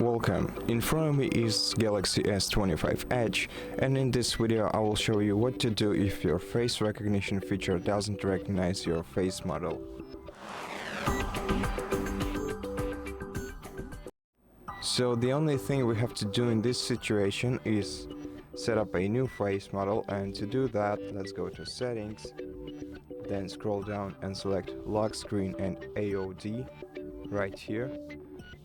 Welcome, in front of me is Galaxy S25 Edge, and in this video I will show you what to do if your face recognition feature doesn't recognize your face model. So the only thing we have to do in this situation is set up a new face model, and to do that let's go to settings, then scroll down and select Lock Screen and AOD right here.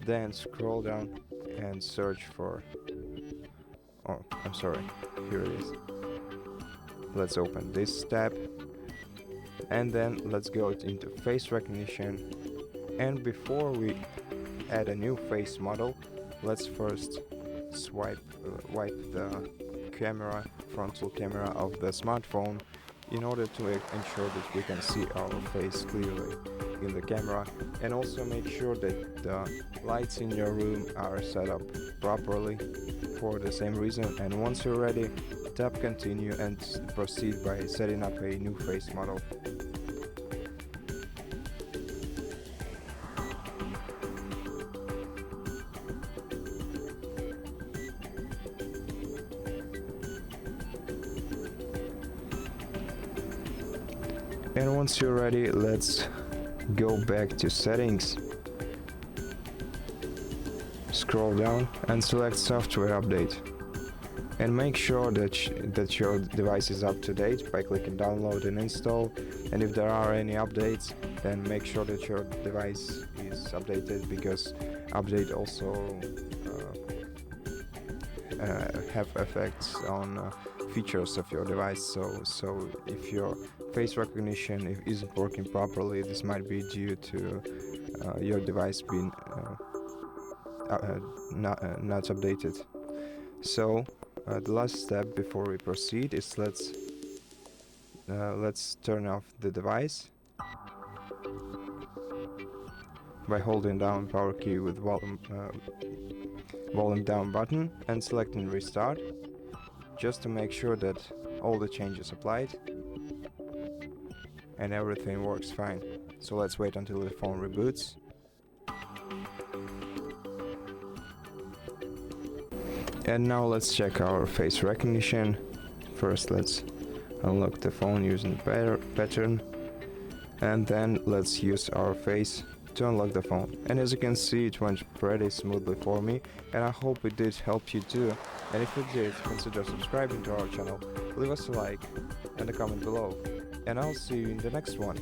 Then scroll down and search for, here it is. Let's open this tab and then let's go into face recognition, and before we add a new face model, let's first wipe the frontal camera of the smartphone in order to ensure that we can see our face clearly in the camera, and also make sure that the lights in your room are set up properly for the same reason. And once you're ready, tap continue and proceed by setting up a new face model. And once you're ready, let's go back to settings, scroll down and select software update, and make sure that your device is up to date by clicking download and install. And if there are any updates, then make sure that your device is updated, because update also have effects on features of your device. So if your face recognition isn't working properly, this might be due to your device being not updated. So the last step before we proceed is let's turn off the device by holding down power key with volume down button and selecting restart, just to make sure that all the changes applied and everything works fine. So let's wait until the phone reboots. And now let's check our face recognition. First let's unlock the phone using the pattern, and then let's use our face to unlock the phone. And as you can see, it went pretty smoothly for me, and I hope it did help you too. And if it did, consider subscribing to our channel, leave us a like and a comment below, and I'll see you in the next one.